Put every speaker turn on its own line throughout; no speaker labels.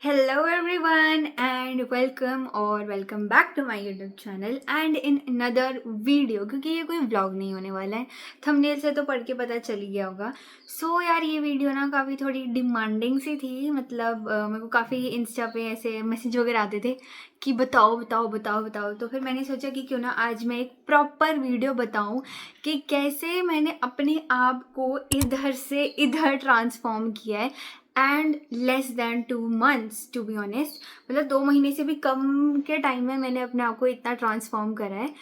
Hello everyone and welcome back to my YouTube channel and in another video। क्योंकि ये कोई vlog नहीं होने वाला है, थंबनेल से तो पढ़ के पता चल ही गया होगा। यार ये वीडियो ना काफ़ी थोड़ी डिमांडिंग सी थी। मतलब मेरे को काफ़ी इंस्टा पे ऐसे मैसेज वगैरह आते थे कि बताओ बताओ बताओ बताओ। तो फिर मैंने सोचा कि क्यों ना आज मैं एक प्रॉपर वीडियो बताऊं कि कैसे मैंने अपने आप को इधर से इधर ट्रांसफॉर्म किया है and less than 2 months to be honest. मतलब 2 महीने से भी कम के टाइम में मैंने अपने आप को इतना ट्रांसफॉर्म करा है।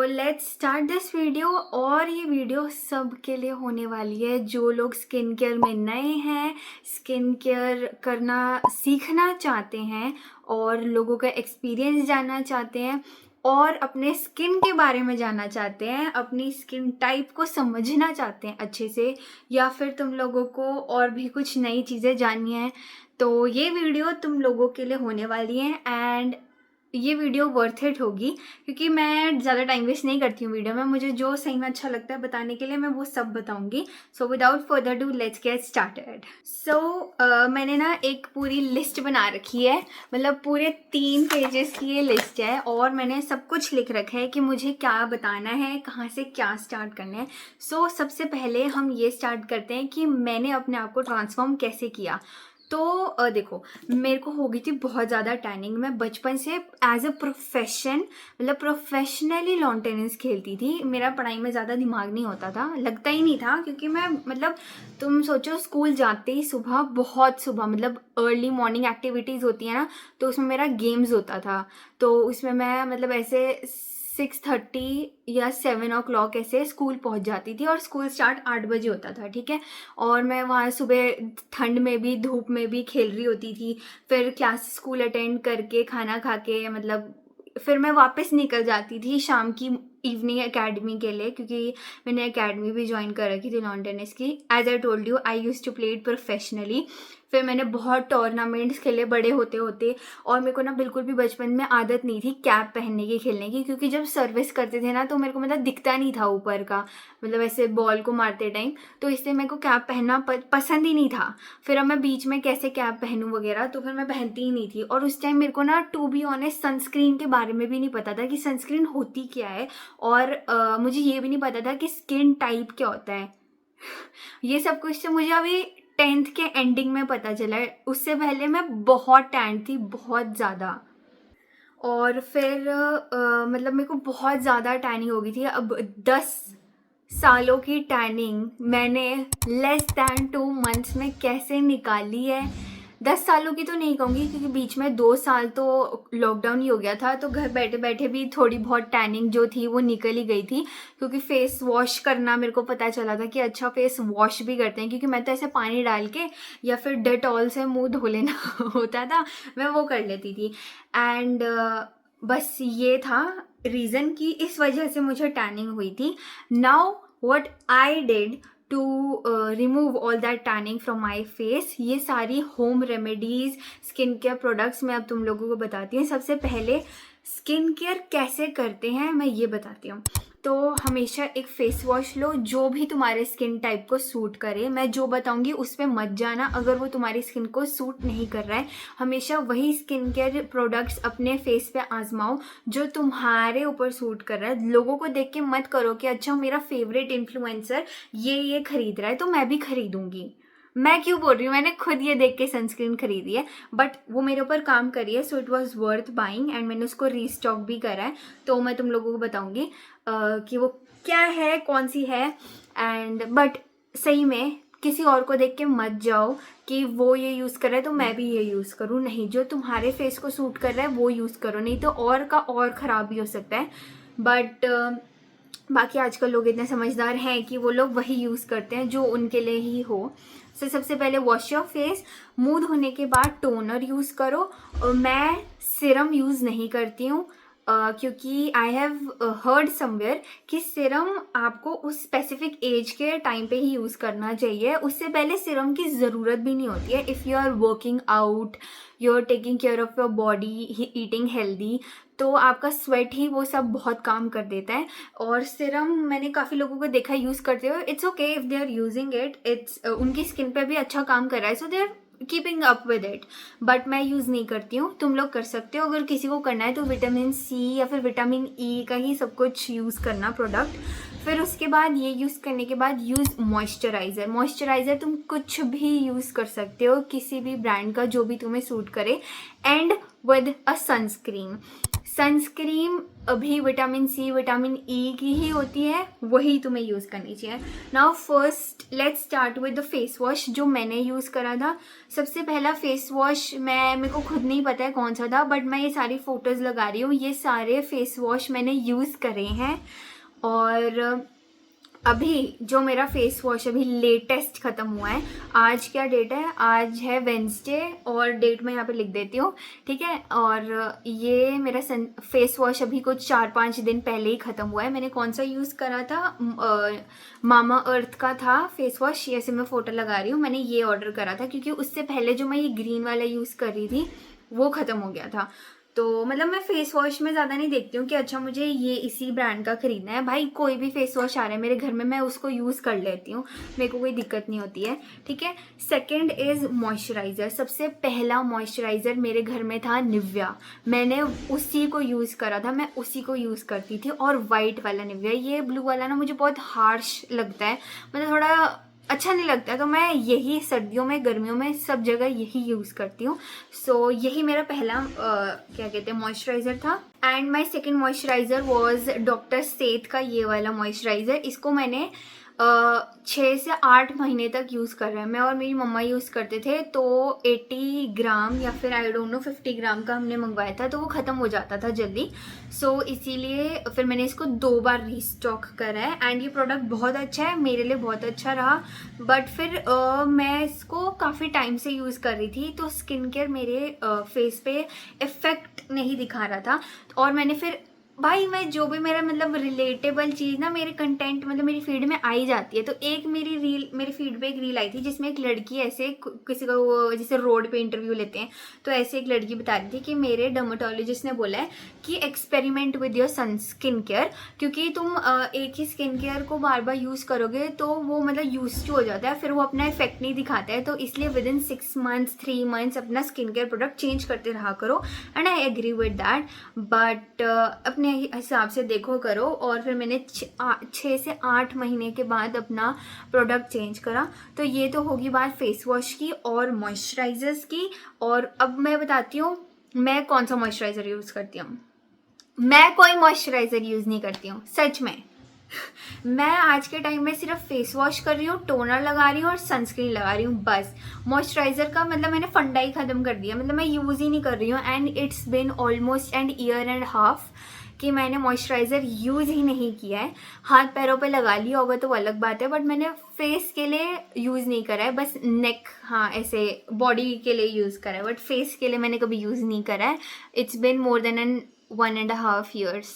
Let's start this video. और ये वीडियो सब के लिए होने वाली है जो लोग स्किन केयर में नए हैं, स्किन केयर करना सीखना चाहते हैं और लोगों का एक्सपीरियंस जानना चाहते हैं और अपने स्किन के बारे में जानना चाहते हैं, अपनी स्किन टाइप को समझना चाहते हैं अच्छे से, या फिर तुम लोगों को और भी कुछ नई चीज़ें जाननी है। तो ये वीडियो तुम लोगों के लिए होने वाली है एंड ये वीडियो वर्थ इट होगी क्योंकि मैं ज़्यादा टाइम वेस्ट नहीं करती हूँ वीडियो में। मुझे जो सही में अच्छा लगता है बताने के लिए मैं वो सब बताऊँगी। Without further do let's get started. मैंने ना एक पूरी लिस्ट बना रखी है। मतलब पूरे 3 पेजेस की ये लिस्ट है और मैंने सब कुछ लिख रखा है कि मुझे क्या बताना है, कहाँ से क्या स्टार्ट करना है। सबसे पहले हम ये स्टार्ट करते हैं कि मैंने अपने आप को ट्रांसफॉर्म कैसे किया। देखो, मेरे को हो गई थी बहुत ज़्यादा टैनिंग। मैं बचपन से एज अ प्रोफेशन मतलब प्रोफेशनली लॉन टेनिस खेलती थी। मेरा पढ़ाई में ज़्यादा दिमाग नहीं होता था, लगता ही नहीं था, क्योंकि मैं मतलब तुम सोचो स्कूल जाते ही सुबह, बहुत सुबह, मतलब अर्ली मॉर्निंग एक्टिविटीज़ होती है ना, तो उसमें मेरा गेम्स होता था। तो उसमें मैं मतलब ऐसे 6:30 या 7 o'clock ऐसे स्कूल पहुंच जाती थी और स्कूल स्टार्ट 8 बजे होता था, ठीक है। और मैं वहाँ सुबह ठंड में भी धूप में भी खेल रही होती थी। फिर क्लास स्कूल अटेंड करके खाना खा के मतलब फिर मैं वापस निकल जाती थी शाम की इवनिंग एकेडमी के लिए, क्योंकि मैंने एकेडमी भी ज्वाइन कर रखी थी लॉन टेनिस की। As I told you, I used to play it professionally. फिर मैंने बहुत टूर्नामेंट्स खेले बड़े होते होते। और मेरे को ना बिल्कुल भी बचपन में आदत नहीं थी कैप पहनने की खेलने की, क्योंकि जब सर्विस करते थे ना तो मेरे को मतलब दिखता नहीं था ऊपर का, मतलब ऐसे बॉल को मारते टाइम, तो इसलिए मेरे को कैप पहनना पसंद ही नहीं था। फिर अब मैं बीच में कैसे कैप पहनूं वगैरह, तो फिर मैं पहनती ही नहीं थी। और उस टाइम मेरे को ना टू बी ऑनेस्ट सनस्क्रीन के बारे में भी नहीं पता था कि सनस्क्रीन होती क्या है। और मुझे ये भी नहीं पता था कि स्किन टाइप क्या होता है। ये सब कुछ तो मुझे अभी 10th के एंडिंग में पता चला है। उससे पहले मैं बहुत टैन थी, बहुत ज़्यादा। और फिर मतलब मेरे को बहुत ज़्यादा टैनिंग हो गई थी। अब 10 सालों की टैनिंग मैंने लेस दैन 2 months में कैसे निकाली है। 10 सालों की तो नहीं कहूँगी, क्योंकि बीच में 2 साल तो लॉकडाउन ही हो गया था, तो घर बैठे बैठे भी थोड़ी बहुत टैनिंग जो थी वो निकल ही गई थी। क्योंकि फेस वॉश करना मेरे को पता चला था कि अच्छा फेस वॉश भी करते हैं, क्योंकि मैं तो ऐसे पानी डाल के या फिर डेटॉल से मुंह धो लेना होता था, मैं वो कर लेती थी। एंड बस ये था रीज़न कि इस वजह से मुझे टैनिंग हुई थी। Now what I did to remove all that tanning from my face, ये सारी home remedies, skin care products मैं अब तुम लोगों को बताती हूँ। सबसे पहले स्किन केयर कैसे करते हैं मैं ये बताती हूँ। तो हमेशा एक फेस वॉश लो जो भी तुम्हारे स्किन टाइप को सूट करे। मैं जो बताऊंगी उस पर मत जाना अगर वो तुम्हारी स्किन को सूट नहीं कर रहा है। हमेशा वही स्किन केयर प्रोडक्ट्स अपने फेस पे आजमाओ जो तुम्हारे ऊपर सूट कर रहा है। लोगों को देख के मत करो कि अच्छा मेरा फेवरेट इन्फ्लुएंसर ये खरीद रहा है तो मैं भी खरीदूंगी। मैं क्यों बोल रही हूँ, मैंने खुद ये देख के सनस्क्रीन खरीदी है, बट वो मेरे ऊपर काम करी है, so it was worth buying and मैंने उसको रीस्टॉक भी करा है। तो मैं तुम लोगों को बताऊंगी कि वो क्या है, कौन सी है। एंड बट सही में किसी और को देख के मत जाओ कि वो ये यूज़ कर रहा है तो मैं भी ये यूज़ करूँ। नहीं, जो तुम्हारे फेस को सूट कर रहा है वो यूज़ करो, नहीं तो और का और ख़राब भी हो सकता है। बट बाकी आजकल लोग इतने समझदार हैं कि वो लोग वही यूज़ करते हैं जो उनके लिए ही हो। सबसे पहले वॉश योर फेस, मुंह धोने के बाद टोनर यूज़ करो। और मैं सिरम यूज़ नहीं करती हूँ क्योंकि आई हैव हर्ड समवेयर कि सिरम आपको उस स्पेसिफिक एज के टाइम पे ही यूज़ करना चाहिए। उससे पहले सिरम की ज़रूरत भी नहीं होती है। If you are working out, you are taking care of your body, eating healthy, तो आपका स्वेट ही वो सब बहुत काम कर देता है। और सिरम मैंने काफ़ी लोगों को देखा यूज़ करते हुए। It's okay if they are using it, it's उनकी स्किन पे भी अच्छा काम कर रहा है, so they are keeping up with it, but मैं यूज़ नहीं करती हूँ। तुम लोग कर सकते हो, अगर किसी को करना है तो विटामिन सी या फिर विटामिन ई का ही सब कुछ यूज़ करना प्रोडक्ट। फिर उसके बाद ये यूज़ करने के बाद यूज़ मॉइस्चराइज़र। मॉइस्चराइज़र तुम कुछ भी यूज़ कर सकते हो, किसी भी ब्रांड का जो भी तुम्हें सूट करे, and with a sunscreen. Sunscreen अभी विटामिन सी विटामिन ई की ही होती है, वही तुम्हें यूज़ करनी चाहिए। Now first let's start with the face wash जो मैंने यूज़ करा था। सबसे पहला फेस वॉश मेरे को खुद नहीं पता है कौन सा था, बट मैं ये सारी फ़ोटोज़ लगा रही हूँ। ये सारे फेस वॉश मैंने यूज़ करे हैं, और अभी जो मेरा फेस वॉश अभी लेटेस्ट ख़त्म हुआ है, आज क्या डेट है, आज है वेंसडे, और डेट मैं यहाँ पे लिख देती हूँ, ठीक है। और ये मेरा फेस वॉश अभी कुछ 4-5 दिन पहले ही ख़त्म हुआ है। मैंने कौन सा यूज़ करा था, मामा अर्थ का था फेस वॉश, ऐसे मैं फ़ोटो लगा रही हूँ। मैंने ये ऑर्डर करा था क्योंकि उससे पहले जो मैं ये ग्रीन वाला यूज़ कर रही थी वो ख़त्म हो गया था। तो मतलब मैं फेस वॉश में ज़्यादा नहीं देखती हूँ कि अच्छा मुझे ये इसी ब्रांड का ख़रीदना है। भाई कोई भी फेस वॉश आ रहा है मेरे घर में, मैं उसको यूज़ कर लेती हूँ, मेरे को कोई दिक्कत नहीं होती है, ठीक है। Second is moisturiser. सबसे पहला मॉइस्चराइज़र मेरे घर में था निविया, मैंने उसी को यूज़ करा था, मैं उसी को यूज़ करती थी, और वाइट वाला निविया। ये ब्लू वाला ना मुझे बहुत हार्श लगता है, मतलब थोड़ा अच्छा नहीं लगता, तो मैं यही सर्दियों में गर्मियों में सब जगह यही यूज़ करती हूँ। सो यही मेरा पहला क्या कहते हैं मॉइस्चराइज़र था। And my second moisturiser was doctor सेठ का ये वाला मॉइस्चराइज़र। इसको मैंने 6 से 8 महीने तक यूज़ कर रहे हैं। मैं और मेरी मम्मा यूज़ करते थे, तो 80 ग्राम या फिर आई डोंट नो 50 ग्राम का हमने मंगवाया था, तो वो ख़त्म हो जाता था जल्दी। सो इसीलिए फिर मैंने इसको 2 बार रीस्टॉक करा है, एंड ये प्रोडक्ट बहुत अच्छा है, मेरे लिए बहुत अच्छा रहा। बट फिर मैं इसको काफ़ी टाइम से यूज़ कर रही थी, तो स्किन केयर मेरे फेस पे इफ़ेक्ट नहीं दिखा रहा था। और मैंने फिर भाई मैं जो भी मेरा मतलब रिलेटेबल चीज़ ना मेरे कंटेंट मतलब मेरी फीड में आई जाती है। तो एक मेरी फीड पे एक रील आई थी जिसमें एक लड़की ऐसे किसी को वो जैसे रोड पे इंटरव्यू लेते हैं, तो ऐसे एक लड़की बता रही थी कि मेरे डर्मेटोलॉजिस्ट ने बोला है कि experiment with your skin care, क्योंकि तुम एक ही स्किन केयर को बार बार यूज़ करोगे तो वो मतलब यूज टू हो जाता है, फिर वो अपना इफेक्ट नहीं दिखाता है। तो इसलिए विद इन 6 मंथ्स 3 मंथ्स अपना स्किन केयर प्रोडक्ट चेंज करते रहा करो, and I agree with that. But अपने हिसाब से देखो करो। और फिर मैंने 6 से 8 महीने के बाद अपना प्रोडक्ट चेंज करा। तो ये तो होगी बात फेस वॉश की और मॉइस्चराइजर्स की। और अब मैं बताती हूँ मैं कौन सा मॉइस्चराइज़र यूज़ करती हूँ। मैं कोई मॉइस्चराइज़र यूज़ नहीं करती हूँ, सच में। मैं आज के टाइम में सिर्फ फेस वॉश कर रही हूँ, टोनर लगा रही हूँ और सनस्क्रीन लगा रही हूँ, बस। मॉइस्चराइज़र का मतलब मैंने फंडा ही ख़त्म कर दिया, मतलब मैं यूज़ ही नहीं कर रही हूँ। And it's been almost an year and half कि मैंने मॉइस्चराइज़र यूज़ ही नहीं किया है। हाथ पैरों पे लगा लिया होगा तो अलग बात है, बट मैंने फेस के लिए यूज़ नहीं करा है, बस नेक, हाँ ऐसे बॉडी के लिए यूज़ करा है, बट फेस के लिए मैंने कभी यूज़ नहीं करा है। It's been more than 1.5 years,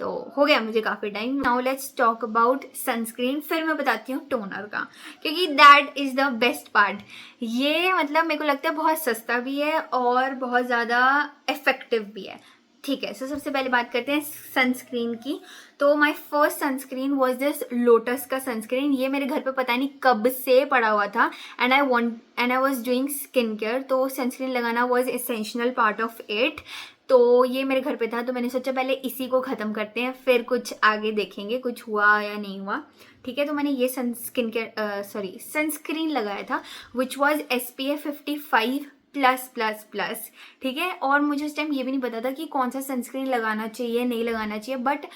तो हो गया मुझे काफ़ी time. Now let's talk about sunscreen, फिर मैं बताती हूँ टोनर का, क्योंकि that is the best part. ये मतलब मेरे को लगता है बहुत सस्ता भी है और बहुत ज़्यादा इफेक्टिव भी है, ठीक है। सो सबसे पहले बात करते हैं सनस्क्रीन की। तो my first sunscreen was this lotus का सनस्क्रीन। ये मेरे घर पे पता नहीं कब से पड़ा हुआ था, and I was doing skin care, तो सनस्क्रीन लगाना was essential part of it. तो ये मेरे घर पे था, तो मैंने सोचा पहले इसी को ख़त्म करते हैं, फिर कुछ आगे देखेंगे कुछ हुआ या नहीं हुआ, ठीक है। तो मैंने ये सनस्क्रीन लगाया था विच वॉज SPF 55+++, ठीक है। और मुझे उस टाइम ये भी नहीं पता था कि कौन सा सनस्क्रीन लगाना चाहिए नहीं लगाना चाहिए, बट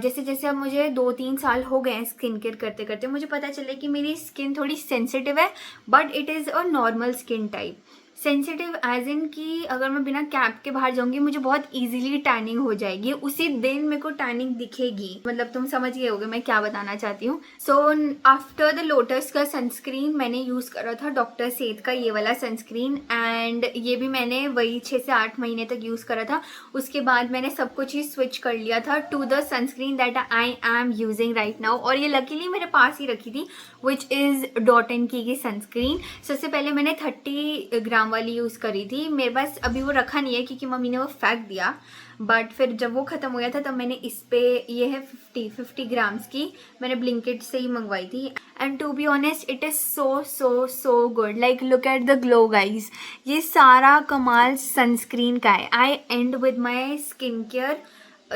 जैसे जैसे अब मुझे 2-3 साल हो गए हैं स्किन केयर करते करते, मुझे पता चला कि मेरी स्किन थोड़ी सेंसिटिव है, but it is a normal skin type. Sensitive as in कि अगर मैं बिना कैप के बाहर जाऊंगी मुझे बहुत इजीली टैनिंग हो जाएगी, उसी दिन मेरे को टैनिंग दिखेगी, मतलब तुम समझ गए होगे मैं क्या बताना चाहती हूँ। सो आफ्टर द लोटस का सनस्क्रीन मैंने यूज़ करा था डॉक्टर सेठ का ये वाला सनस्क्रीन, एंड ये भी मैंने वही 6 से 8 महीने तक यूज़ करा था। उसके बाद मैंने सब कुछ ही स्विच कर लिया था to the sunscreen that I am using right now, और ये लकीली मेरे पास ही रखी थी, which is Dot and Key sunscreen. सबसे पहले मैंने 30 ग्राम वाली यूज़ करी थी। मेरे पास अभी वो रखा नहीं है क्योंकि मम्मी ने वो फेंक दिया, बट फिर जब वो ख़त्म हो गया था तब मैंने इस पे, ये है 50 ग्राम्स की, मैंने ब्लिंकिट से ही मंगवाई थी। And to be honest it is so so so good, like look at the glow guys. ये सारा कमाल सनस्क्रीन का है। I end with my skin care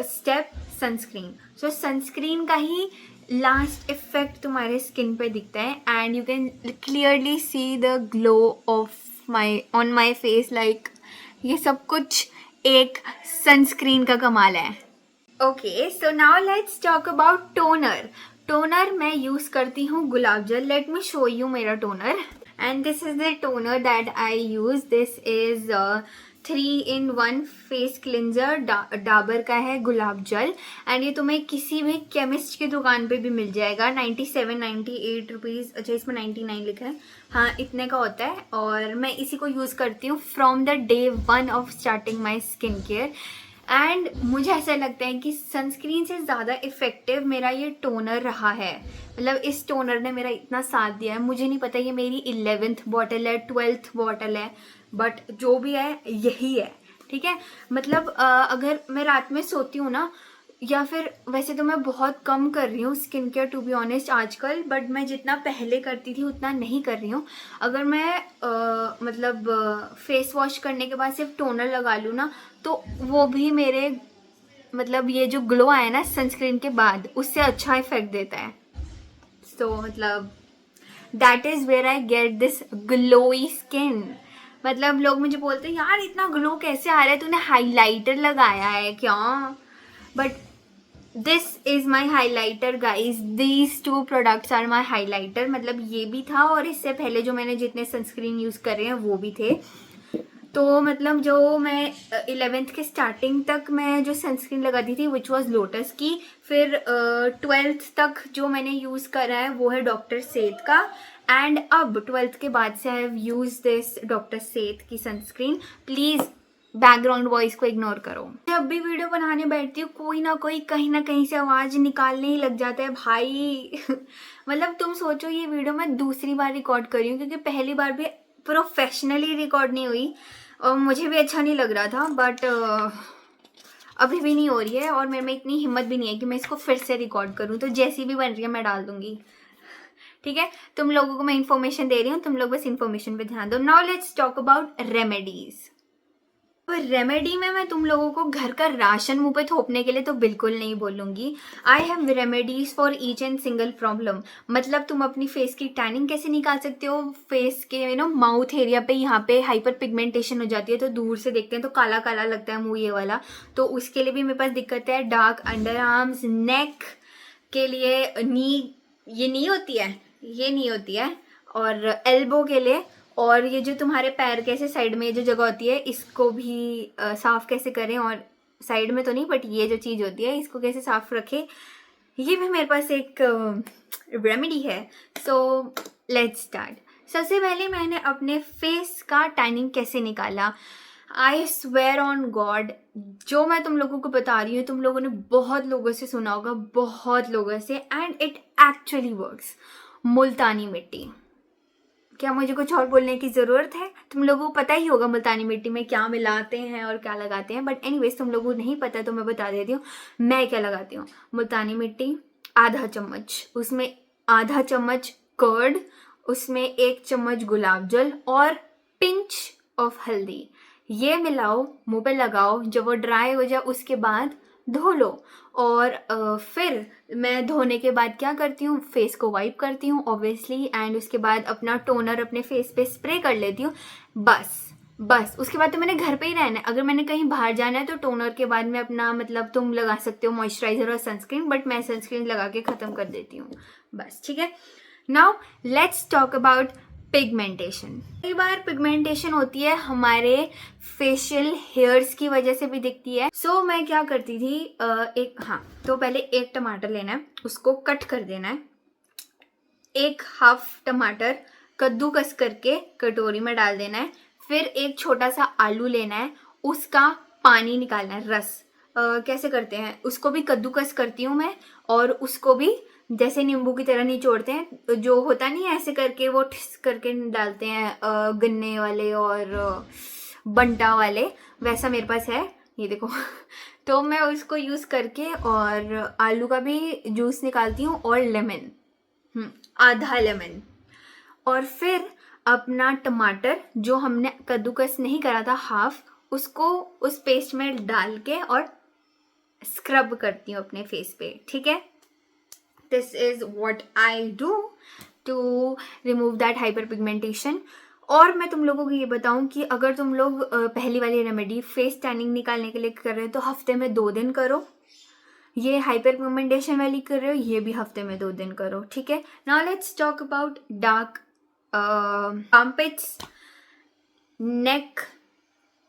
step sunscreen. So sunscreen का ही लास्ट इफेक्ट तुम्हारे स्किन पे दिखता है and you can clearly see the glow of my on my face. Like ये सब कुछ एक सनस्क्रीन का कमाल है। Okay, so now let's talk about toner. Toner मैं यूज़ करती हूँ गुलाब जल। लेट मी शो यू मेरा toner and this is the toner that I use. This is 3-in-1 face cleanser, Dabur का है गुलाब जल। एंड ये तुम्हें किसी भी केमिस्ट की दुकान पे भी मिल जाएगा। 97-98 रुपीज़, अच्छा इसमें 99 लिखा है, हाँ इतने का होता है। और मैं इसी को यूज़ करती हूँ from the day 1 of starting my skin care. And मुझे ऐसा लगता है कि सनस्क्रीन से ज़्यादा इफ़ेक्टिव मेरा ये टोनर रहा है। मतलब इस टोनर ने मेरा इतना साथ दिया है। मुझे नहीं पता ये मेरी 11th बॉटल है, 12th बॉटल है, बट जो भी है यही है, ठीक है। मतलब अगर मैं रात में सोती हूँ ना, या फिर वैसे तो मैं बहुत कम कर रही हूँ skin care to be honest आजकल, बट मैं जितना पहले करती थी उतना नहीं कर रही हूँ। अगर मैं मतलब फेस वॉश करने के बाद सिर्फ टोनर लगा लूँ ना, तो वो भी मेरे मतलब ये जो ग्लो आया ना सनस्क्रीन के बाद, उससे अच्छा इफेक्ट देता है। सो मतलब that is where I get this glowy skin. मतलब लोग मुझे बोलते हैं यार इतना ग्लो कैसे आ रहा है, तूने हाइलाइटर लगाया है क्या? But this is my highlighter guys. These 2 products are my highlighter. मतलब ये भी था और इससे पहले जो मैंने जितने सनस्क्रीन यूज़ करे हैं वो भी थे। तो मतलब जो मैं 11th के स्टार्टिंग तक मैं जो सनस्क्रीन लगाती थी विच वॉज लोटस की, फिर 12th तक जो मैंने यूज़ करा है वो है डॉक्टर सेथ का। एंड अब 12th के बाद से I have use this doctor Seth की सनस्क्रीन। प्लीज़ बैकग्राउंड वॉइस को इग्नोर करो। जब भी वीडियो बनाने बैठती हूँ कोई ना कोई कहीं ना कहीं से आवाज़ निकालने ही लग जाता है भाई। मतलब तुम सोचो ये वीडियो मैं दूसरी बार रिकॉर्ड कर रही हूँ क्योंकि पहली बार भी प्रोफेशनली रिकॉर्ड नहीं हुई और मुझे भी अच्छा नहीं लग रहा था, बट अभी भी नहीं हो रही है और मेरे में इतनी हिम्मत भी नहीं है कि मैं इसको फिर से रिकॉर्ड करूँ। तो जैसी भी बन रही है मैं डाल दूंगी, ठीक है। तुम लोगों को मैं इन्फॉर्मेशन दे रही हूँ, तुम लोग बस इन्फॉर्मेशन पे ध्यान दो। Now let's talk about remedies. Remedy में मैं तुम लोगों को घर का राशन मुंह पे थोपने के लिए तो बिल्कुल नहीं बोलूँगी। I have remedies for each and single problem. मतलब तुम अपनी फेस की टैनिंग कैसे निकाल सकते हो, फेस के माउथ एरिया पे यहाँ पे हाइपर पिगमेंटेशन हो जाती है तो दूर से देखते हैं तो काला काला लगता है मुँह ये वाला, तो उसके लिए भी मेरे पास दिक्कत है। डार्क अंडर आर्म्स, नेक के लिए ये नी होती है, ये नहीं होती है, और एल्बो के लिए, और ये जो तुम्हारे पैर के ऐसे साइड में जो जगह होती है इसको भी साफ़ कैसे करें, और साइड में तो नहीं बट ये जो चीज़ होती है इसको कैसे साफ़ रखें, ये भी मेरे पास एक रेमेडी है। So let's start. सबसे पहले मैंने अपने फेस का टैनिंग कैसे निकाला। आई स्वेयर ऑन गॉड, जो मैं तुम लोगों को बता रही हूँ तुम लोगों ने बहुत लोगों से सुना होगा, बहुत लोगों से, एंड इट एक्चुअली वर्क्स। मुल्तानी मिट्टी, क्या मुझे कुछ और बोलने की ज़रूरत है? तुम लोगों को पता ही होगा मुल्तानी मिट्टी में क्या मिलाते हैं और क्या लगाते हैं, बट एनीवेज तुम लोगों को नहीं पता तो मैं बता देती हूँ मैं क्या लगाती हूँ। मुल्तानी मिट्टी आधा चम्मच, उसमें आधा चम्मच कर्ड, उसमें 1 चम्मच गुलाब जल और पिंच ऑफ हल्दी। ये मिलाओ, मुंह पे लगाओ, जब वो ड्राई हो जाए उसके बाद धो लो। और फिर मैं धोने के बाद क्या करती हूँ, फेस को वाइप करती हूँ ऑब्वियसली, एंड उसके बाद अपना टोनर अपने फेस पे स्प्रे कर लेती हूँ। बस उसके बाद तो मैंने घर पे ही रहना है। अगर मैंने कहीं बाहर जाना है तो टोनर के बाद में अपना मतलब तुम लगा सकते हो मॉइस्चराइजर और सनस्क्रीन, बट मैं सनस्क्रीन लगा के ख़त्म कर देती हूँ बस, ठीक है। Now let's talk about pigmentation. कई बार पिगमेंटेशन होती है हमारे फेशियल हेयर्स की वजह से भी दिखती है। सो मैं क्या करती थी, तो पहले 1 टमाटर लेना है, उसको कट कर देना है। 1 हाफ टमाटर कद्दूकस करके कटोरी में डाल देना है। फिर 1 छोटा सा आलू लेना है, उसका पानी निकालना है, रस। कैसे करते हैं उसको भी कद्दूकस करती हूँ मैं, और उसको भी जैसे नींबू की तरह निचोड़ते हैं, जो होता नहीं है ऐसे करके वो ठिस करके डालते हैं गन्ने वाले और बंटा वाले, वैसा मेरे पास है, ये देखो। तो मैं उसको यूज़ करके और आलू का भी जूस निकालती हूँ और लेमन, आधा लेमन, और फिर अपना टमाटर जो हमने कद्दूकस नहीं करा था हाफ, उसको उस पेस्ट में डाल के और स्क्रब करती हूँ अपने फेस पे, ठीक है। This is what I do to remove that hyperpigmentation. और मैं तुम लोगों को ये बताऊं कि अगर तुम लोग पहली वाली रेमेडी फेस टैनिंग निकालने के लिए कर रहे हो तो हफ्ते में 2 दिन करो, ये हाइपर पिगमेंटेशन वाली कर रहे हो ये भी हफ्ते में 2 दिन करो, ठीक है। Now let's talk about dark armpits, neck,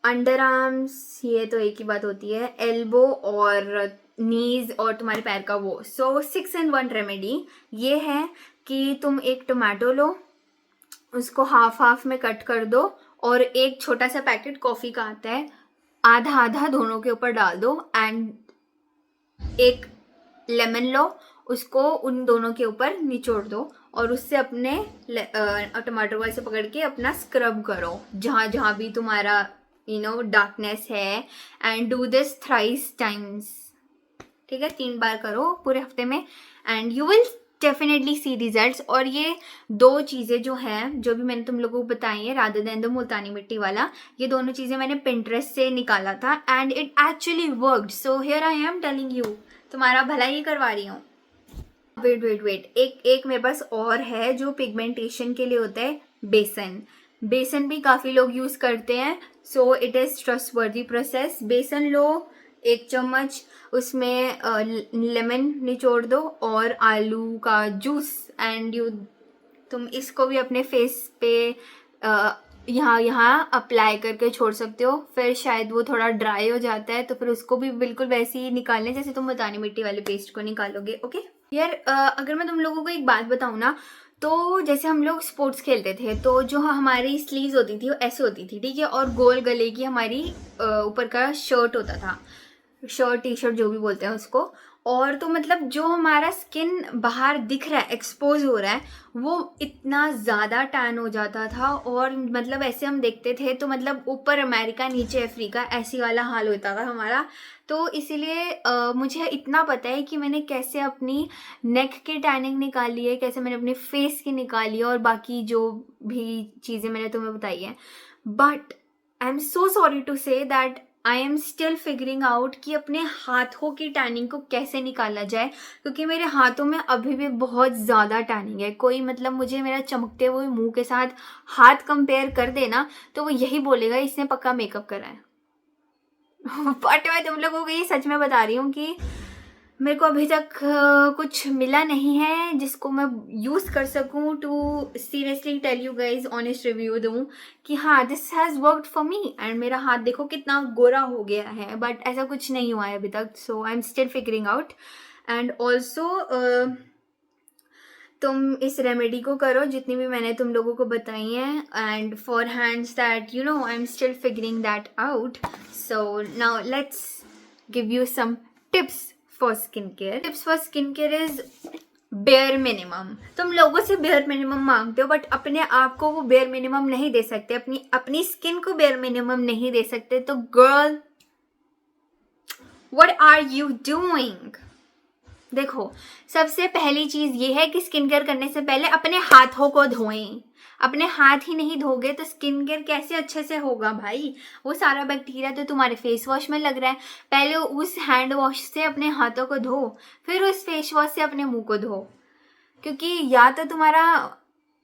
under arms, ये तो एक ही बात होती है, एल्बो और नीज और तुम्हारे पैर का वो। सो 6 in 1 रेमेडी ये है कि तुम एक टोमेटो लो, उसको हाफ में कट कर दो और एक छोटा सा पैकेट कॉफ़ी का आता है, आधा आधा दोनों के ऊपर डाल दो, एंड एक लेमन लो, उसको उन दोनों के ऊपर निचोड़ दो और उससे अपने टमाटर को ऐसे पकड़ के अपना स्क्रब करो जहाँ जहाँ भी तुम्हारा डार्कनेस है, and do this thrice times, ठीक है, 3 बार करो पूरे हफ्ते में, and you will definitely C results. और ये 2 चीज़ें जो हैं जो भी मैंने तुम लोगों को बताई है रादर देन द मुल्तानी मिट्टी वाला, ये दोनों चीज़ें मैंने पिंटरेस्ट से निकाला था and it actually worked, so here I am telling you, तुम्हारा भला ही करवा रही हूँ। वेट, एक मेरे पास और है जो पिगमेंटेशन के लिए होता है, बेसन भी काफ़ी लोग यूज़ करते हैं, so it is trustworthy process. बेसन लो 1 चम्मच, उसमें लेमन निचोड़ दो और आलू का जूस, एंड तुम इसको भी अपने फेस पे यहाँ अप्लाई करके छोड़ सकते हो, फिर शायद वो थोड़ा ड्राई हो जाता है तो फिर उसको भी बिल्कुल वैसे ही निकालने जैसे तुम मुल्तानी मिट्टी वाले पेस्ट को निकालोगे, ओके। यार अगर मैं तुम लोगों को एक बात बताऊँ ना, तो जैसे हम लोग स्पोर्ट्स खेलते थे तो जो हमारी स्लीव्स होती थी वो ऐसे होती थी, ठीक है, और गोल गले की हमारी ऊपर का शर्ट होता था, शर्ट टी शर्ट जो भी बोलते हैं उसको, और तो मतलब जो हमारा स्किन बाहर दिख रहा है, एक्सपोज हो रहा है, वो इतना ज़्यादा टैन हो जाता था, और मतलब ऐसे हम देखते थे तो मतलब ऊपर अमेरिका नीचे अफ्रीका ऐसी वाला हाल होता था हमारा। तो इसीलिए मुझे इतना पता है कि मैंने कैसे अपनी नेक की टैनिंग निकाली है, कैसे मैंने अपने फेस की निकाली है, और बाकी जो भी चीज़ें मैंने तुम्हें बताई हैं, but I am so sorry to say that I am still figuring out कि अपने हाथों की टैनिंग को कैसे निकाला जाए, क्योंकि मेरे हाथों में अभी भी बहुत ज़्यादा टैनिंग है। कोई मतलब मुझे मेरा चमकते हुए मुंह के साथ हाथ कंपेयर कर देना तो वो यही बोलेगा इसने पक्का मेकअप करा है। बट मैं तुम लोगों को ये सच में बता रही हूँ कि मेरे को अभी तक कुछ मिला नहीं है जिसको मैं यूज़ कर सकूँ to seriously tell you guys honest review दूँ कि हाँ this has worked for me, and मेरा हाथ देखो कितना गोरा हो गया है, बट ऐसा कुछ नहीं हुआ है अभी तक, so I am still figuring out. And also तुम इस रेमेडी को करो जितनी भी मैंने तुम लोगों को बताई हैं, and for hands that you know I am still figuring that out, so now let's give you some tips for skin care. Tips for skin care is bare minimum. तुम लोगों से बेयर मिनिमम मांगते हो but अपने आप को वो bare minimum नहीं दे सकते, अपनी स्किन को बेयर मिनिमम नहीं दे सकते, तो girl what are you doing. देखो सबसे पहली चीज ये है कि स्किन केयर करने से पहले अपने हाथों को धोएं। अपने हाथ ही नहीं धोगे तो स्किन केयर कैसे अच्छे से होगा भाई, वो सारा बैक्टीरिया तो तुम्हारे फेस वॉश में लग रहा है। पहले उस हैंड वॉश से अपने हाथों को धो, फिर उस फेस वॉश से अपने मुंह को धो, क्योंकि या तो तुम्हारा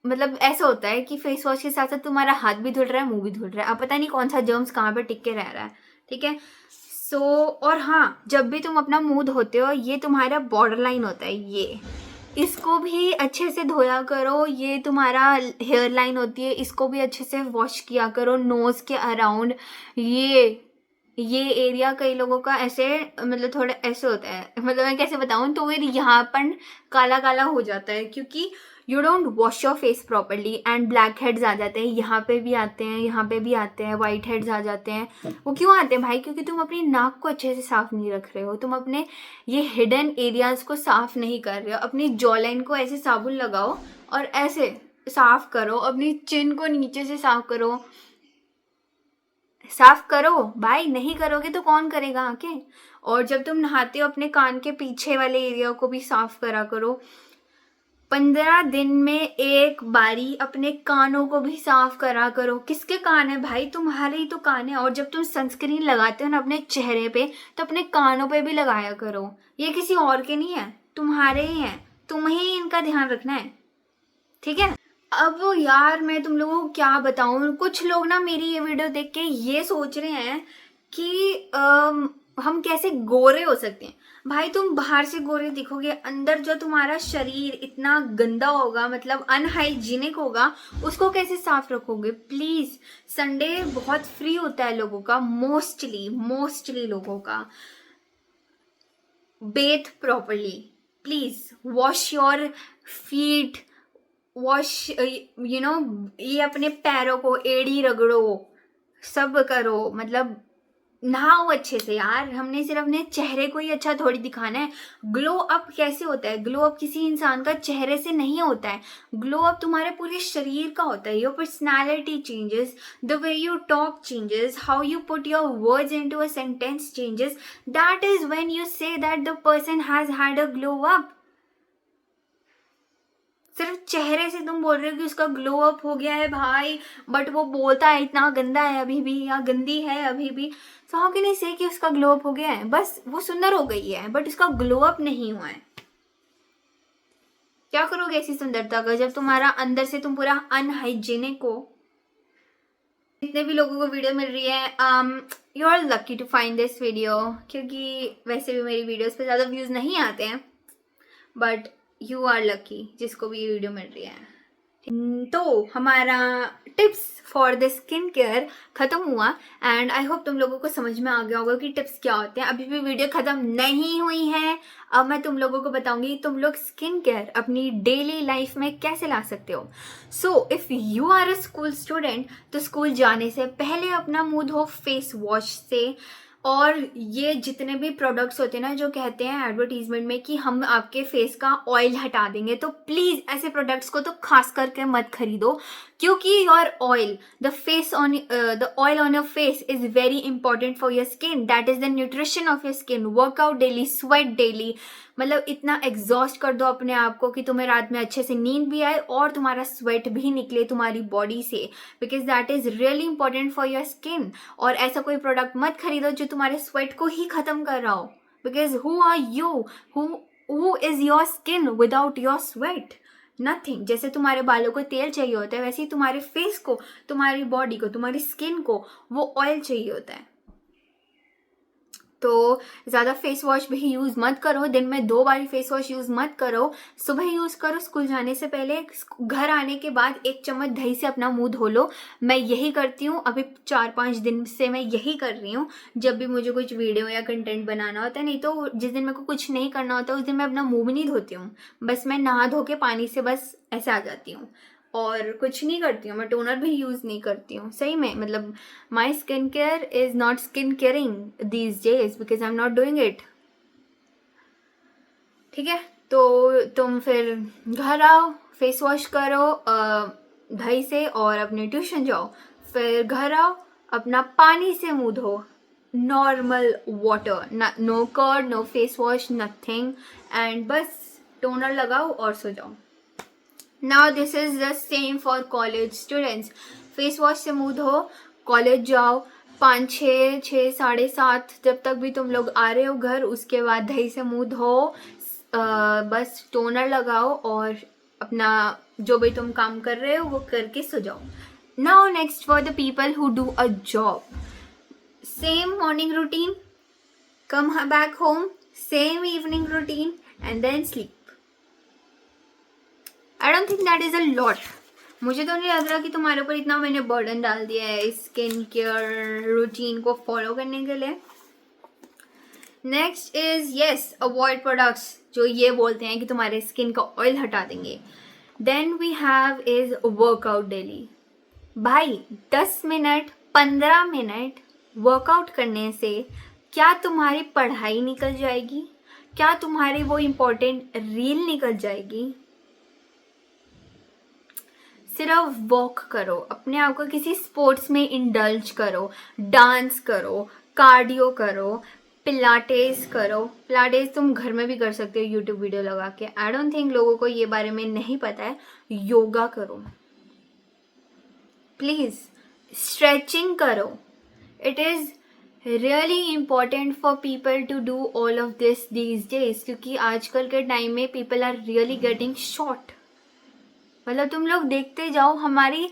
मतलब ऐसा होता है कि फेस वॉश के साथ साथ तुम्हारा हाथ भी धुल रहा है, मुंह भी धुल रहा है, अब पता नहीं कौन सा जर्म्स कहाँ पे टिक के रह रहा है, ठीक है। सो और हाँ, जब भी तुम अपना मुंह धोते हो, ये तुम्हारा बॉर्डर लाइन होता है, ये इसको भी अच्छे से धोया करो। ये तुम्हारा हेयर लाइन होती है, इसको भी अच्छे से वॉश किया करो। नोज़ के अराउंड ये ये एरिया कई लोगों का ऐसे मतलब थोड़ा ऐसे होता है, मतलब मैं कैसे बताऊँ, तो फिर यहाँ पर काला काला हो जाता है क्योंकि you don't wash your face properly and blackheads आ जाते हैं, यहाँ पे भी आते हैं, यहाँ पे भी आते हैं, वाइट हेड्स आ जाते हैं। वो क्यों आते हैं भाई? क्योंकि तुम अपनी नाक को अच्छे से साफ नहीं रख रहे हो, तुम अपने ये हिडन एरियाज को साफ नहीं कर रहे हो। अपनी जॉ लाइन को ऐसे साबुन लगाओ और ऐसे साफ करो, अपनी चिन को नीचे से साफ करो, साफ करो भाई। नहीं करोगे तो कौन करेगा आके? और जब तुम नहाते हो अपने कान के पीछे वाले एरिया को भी साफ करा करो। 15 दिन में एक बारी अपने कानों को भी साफ करा करो। किसके कान है भाई? तुम्हारे ही तो कान है। और जब तुम सनस्क्रीन लगाते हो ना अपने चेहरे पे, तो अपने कानों पे भी लगाया करो। ये किसी और के नहीं है, तुम्हारे ही हैं, तुम्हें ही इनका ध्यान रखना है, ठीक है? अब यार मैं तुम लोगों को क्या बताऊं, कुछ लोग ना मेरी ये वीडियो देख के ये सोच रहे हैं कि हम कैसे गोरे हो सकते हैं। भाई तुम बाहर से गोरे दिखोगे, अंदर जो तुम्हारा शरीर इतना गंदा होगा, मतलब अनहाइजीनिक होगा, उसको कैसे साफ रखोगे? प्लीज, संडे बहुत फ्री होता है लोगों का, मोस्टली लोगों का। Beth properly, please wash your feet, wash ये अपने पैरों को एड़ी रगड़ो, सब करो, मतलब नहाओ अच्छे से यार। हमने सिर्फ अपने चेहरे को ही अच्छा थोड़ी दिखाना है। ग्लो अप कैसे होता है? ग्लो अप किसी इंसान का चेहरे से नहीं होता है, ग्लो अप तुम्हारे पूरे शरीर का होता है। Your personality changes, the way you talk changes, how you put your words into a sentence changes, that is when you say that the person has had a glow up. सिर्फ चेहरे से तुम बोल रहे हो कि उसका ग्लो अप हो गया है भाई, बट वो बोलता है इतना गंदा है अभी भी, या गंदी है अभी भी, तो हाउ कैन आई से कि उसका ग्लो अप हो गया है? बस वो सुंदर हो गई है बट उसका ग्लो अप नहीं हुआ है। क्या करोगे ऐसी सुंदरता का जब तुम्हारा अंदर से तुम पूरा अनहाइजीनिक हो? जितने भी लोगों को वीडियो मिल रही है, you are lucky to find this video, क्योंकि वैसे भी मेरी वीडियोस पे ज़्यादा व्यूज़ नहीं आते हैं, बट यू आर लकी जिसको भी ये वीडियो मिल रही है। तो हमारा tips for the skin care खत्म हुआ एंड आई होप तुम लोगों को समझ में आ गया होगा कि टिप्स क्या होते हैं। अभी भी वीडियो खत्म नहीं हुई है, अब मैं तुम लोगों को बताऊंगी तुम लोग स्किन केयर अपनी डेली लाइफ में कैसे ला सकते हो। So if you are a school student, तो स्कूल जाने से पहले अपना मुंह धो फेस वॉश से। और ये जितने भी प्रोडक्ट्स होते हैं ना जो कहते हैं एडवर्टीजमेंट में कि हम आपके फेस का ऑयल हटा देंगे, तो प्लीज ऐसे प्रोडक्ट्स को तो खास करके मत खरीदो, क्योंकि your oil, the oil on your face is very important for your skin. That is the nutrition of your skin. Workout daily, sweat daily, मतलब इतना एग्जॉस्ट कर दो अपने आप को कि तुम्हें रात में अच्छे से नींद भी आए और तुम्हारा स्वेट भी निकले तुम्हारी बॉडी से, because that is really important for your skin. और ऐसा कोई प्रोडक्ट मत खरीदो जो तुम्हारे स्वेट को ही खत्म कर रहा हो, because who are you, who is your skin without your sweat? Nothing. जैसे तुम्हारे बालों को तेल चाहिए होता है, वैसे ही तुम्हारे फेस को, तुम्हारी बॉडी को, तुम्हारी स्किन को वो ऑयल चाहिए होता है। तो ज़्यादा फेस वॉश भी यूज़ मत करो, दिन में 2 बार फेस वॉश यूज़ मत करो। सुबह यूज़ करो स्कूल जाने से पहले, घर आने के बाद 1 चम्मच दही से अपना मुंह धो लो। मैं यही करती हूँ, अभी 4-5 दिन से मैं यही कर रही हूँ जब भी मुझे कुछ वीडियो या कंटेंट बनाना होता है। नहीं तो जिस दिन मेरे को कुछ नहीं करना होता उस दिन मैं अपना मुँह भी नहीं धोती हूँ, बस मैं नहा धो के पानी से बस ऐसे आ जाती हूँ और कुछ नहीं करती हूँ। मैं टोनर भी यूज़ नहीं करती हूँ सही में, मतलब माई skin care is not skin caring these days because I am not doing it, ठीक है? तो तुम फिर घर आओ, फेस वॉश करो दही से और अपने ट्यूशन जाओ, फिर घर आओ, अपना पानी से मुँह धो, normal water, no curd, no face wash, nothing, and बस टोनर लगाओ और सो जाओ। Now this is the same for college students. Face wash से मुँह धो, कॉलेज जाओ, 5-6, 7:30 जब तक भी तुम लोग आ रहे हो घर, उसके बाद दही से मुँह धो, बस टोनर लगाओ और अपना जो भी तुम काम कर रहे हो वो करके सो जाओ। Now next for the people who do a job, same morning routine, come back home, same evening routine, and then sleep. I don't think that is a lot, मुझे तो नहीं लग रहा कि तुम्हारे ऊपर इतना मैंने बर्डन डाल दिया है स्किन केयर रूटीन को फॉलो करने के लिए। Next is yes, avoid products जो ये बोलते हैं कि तुम्हारे स्किन का ऑयल हटा देंगे। Then we have is workout daily. भाई 10 मिनट 15 मिनट वर्कआउट करने से क्या तुम्हारी पढ़ाई निकल जाएगी? क्या तुम्हारी वो इम्पोर्टेंट रील निकल जाएगी? सिर्फ वॉक करो, अपने आप को किसी स्पोर्ट्स में इंडल्ज करो, डांस करो, कार्डियो करो, पिलाटेस करो। पिलाटेस तुम घर में भी कर सकते हो यूट्यूब वीडियो लगा के। आई डोंट थिंक लोगों को ये बारे में नहीं पता है। योगा करो प्लीज, स्ट्रेचिंग करो। It is really important for people to do all of this these days, क्योंकि आजकल के टाइम में people are really getting short. मतलब तुम लोग देखते जाओ, हमारी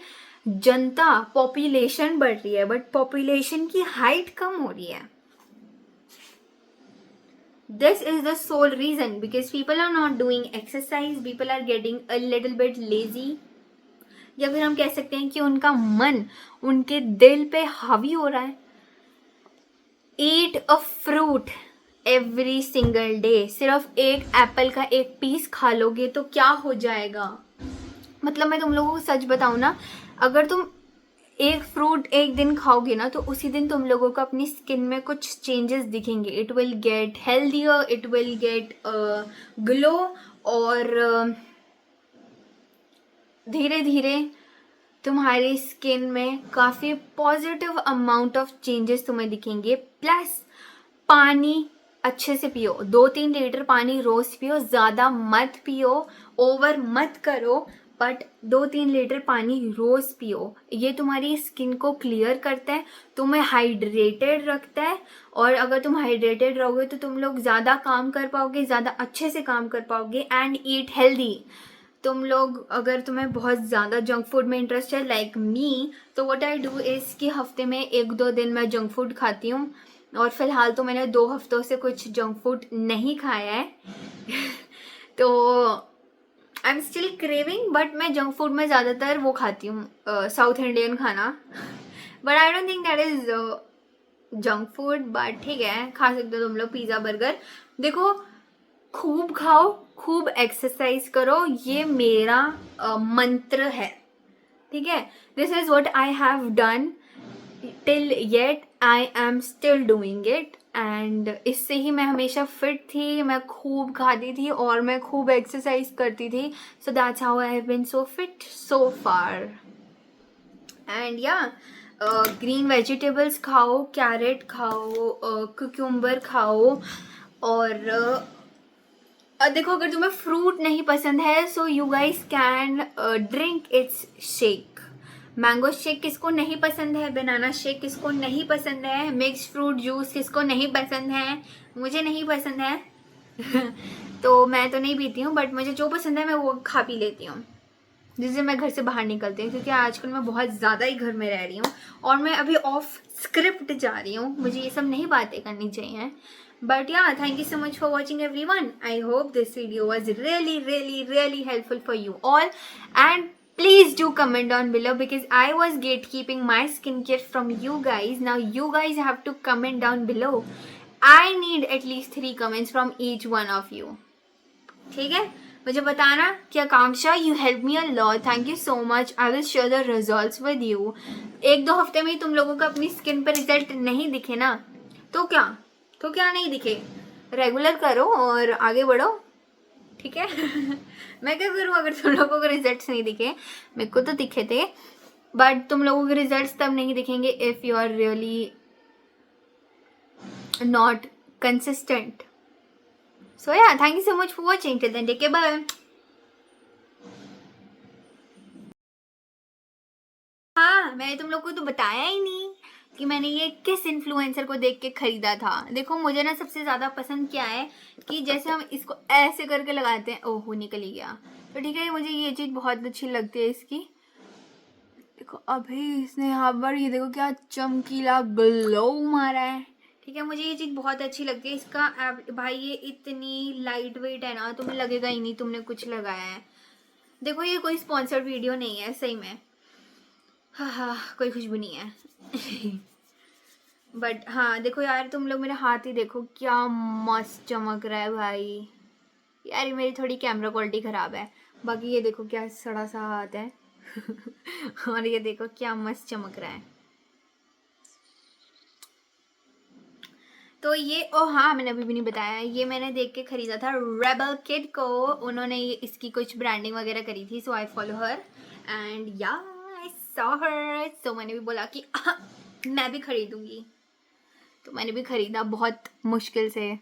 जनता पॉपुलेशन बढ़ रही है बट पॉपुलेशन की हाइट कम हो रही है। This is the sole reason, because people are not doing exercise, people are getting a little bit lazy, या फिर हम कह सकते हैं कि उनका मन उनके दिल पे हावी हो रहा है। Eat a fruit every single day. सिर्फ एक एप्पल का एक पीस खा लोगे तो क्या हो जाएगा? मतलब मैं तुम लोगों को सच बताऊं ना, अगर तुम एक फ्रूट एक दिन खाओगे ना तो उसी दिन तुम लोगों को अपनी स्किन में कुछ चेंजेस दिखेंगे। It will get healthier, it will get glow, और धीरे धीरे तुम्हारी स्किन में काफ़ी पॉजिटिव अमाउंट ऑफ चेंजेस तुम्हें दिखेंगे। प्लस पानी अच्छे से पियो, 2-3 लीटर पानी रोज पियो, ज़्यादा मत पियो, ओवर मत करो, बट 2-3 लीटर पानी रोज पियो। ये तुम्हारी स्किन को क्लियर करता है, तुम्हें हाइड्रेटेड रखता है, और अगर तुम हाइड्रेटेड रहोगे तो तुम लोग ज़्यादा काम कर पाओगे, ज़्यादा अच्छे से काम कर पाओगे। And eat healthy. तुम लोग अगर तुम्हें बहुत ज़्यादा जंक फूड में इंटरेस्ट है लाइक मी, तो व्हाट आई डू इज़ कि हफ्ते में 1-2 दिन मैं जंक फूड खाती हूँ, और फिलहाल तो मैंने 2 हफ्तों से कुछ जंक फूड नहीं खाया है तो आई एम स्टिल क्रेविंग, बट मैं जंक फूड में ज़्यादातर वो खाती हूँ साउथ इंडियन खाना, but I don't think that is junk food, but ठीक है, खा सकते हो तुम लोग पिज़्ज़ा बर्गर। देखो, खूब खाओ, खूब एक्सरसाइज करो, ये मेरा मंत्र है, ठीक है। This is what I have done till yet, I am still doing it, and इससे ही मैं हमेशा फिट थी, मैं खूब खाती थी और मैं खूब एक्सरसाइज करती थी। So that's how I have been so fit so far. And yeah green vegetables खाओ, कैरेट खाओ, कुक्यूम्बर खाओ, और देखो, अगर तुम्हें फ्रूट नहीं पसंद है so you guys can drink it's shake. Mango shake किसको नहीं पसंद है, बनाना शेक किसको नहीं पसंद है, मिक्स फ्रूट जूस किसको नहीं पसंद है? मुझे नहीं पसंद है तो मैं तो नहीं पीती हूँ, बट मुझे जो पसंद है मैं वो खा पी लेती हूँ जिस दिन मैं घर से बाहर निकलती हूँ, क्योंकि आजकल मैं बहुत ज़्यादा ही घर में रह रही हूँ और मैं अभी ऑफ स्क्रिप्ट जा रही हूँ, मुझे ये सब नहीं बातें करनी चाहिए। But yeah, thank you so much for watching everyone. I hope this video was really helpful for you all. And please do comment down below, because I was gatekeeping my skincare from you guys. Now you guys have to comment down below. I need at least 3 comments from each one of you. ठीक है, मुझे बताना कि Akanksha you help me a lot, thank you so much, I will share the results with you. 1-2 हफ्ते में ही तुम लोगों को अपनी स्किन पर रिजल्ट नहीं दिखे ना, तो क्या नहीं दिखे, रेगुलर करो और आगे बढ़ो, ठीक है मैं क्या करूँ अगर तुम लोगों को रिजल्ट्स नहीं दिखे? मेरे को तो दिखे थे, बट तुम लोगों के रिजल्ट्स तब नहीं दिखेंगे if you are really not consistent. So yeah, thank you so much for watching. Till then, take care, bye. हाँ, मैंने तुम लोग को तो बताया ही नहीं कि मैंने ये किस इन्फ्लुएंसर को देख के खरीदा था। देखो, मुझे ना सबसे ज़्यादा पसंद क्या है कि जैसे हम इसको ऐसे करके लगाते हैं, ओहो निकल ही गया, तो ठीक है, मुझे ये चीज़ बहुत अच्छी लगती है इसकी। देखो अभी इसने यहाँ पर ये देखो क्या चमकीला ग्लो मारा है, ठीक है, मुझे ये चीज़ बहुत अच्छी लगती है इसका। भाई ये इतनी लाइट वेट है ना, तुम्हें लगेगा ही नहीं तुमने कुछ लगाया है। देखो ये कोई स्पॉन्सर्ड वीडियो नहीं है सही में, हाँ हाँ कोई खुशबू नहीं है। बट हाँ देखो यार, तुम लोग मेरा हाथ ही देखो क्या मस्त चमक रहा है भाई। यार ये मेरी थोड़ी कैमरा क्वालिटी ख़राब है, बाकी ये देखो क्या सड़ा सा हाथ है। और ये देखो क्या मस्त चमक रहा है। तो ये ओ हाँ मैंने अभी भी नहीं बताया, ये मैंने देख के ख़रीदा था रेबल किड को। उन्होंने ये इसकी कुछ ब्रांडिंग वगैरह करी थी, सो आई फॉलो हर एंड या आई सॉ हर, सो मैंने भी बोला कि मैं भी ख़रीदूँगी। तो मैंने भी ख़रीदा बहुत मुश्किल से,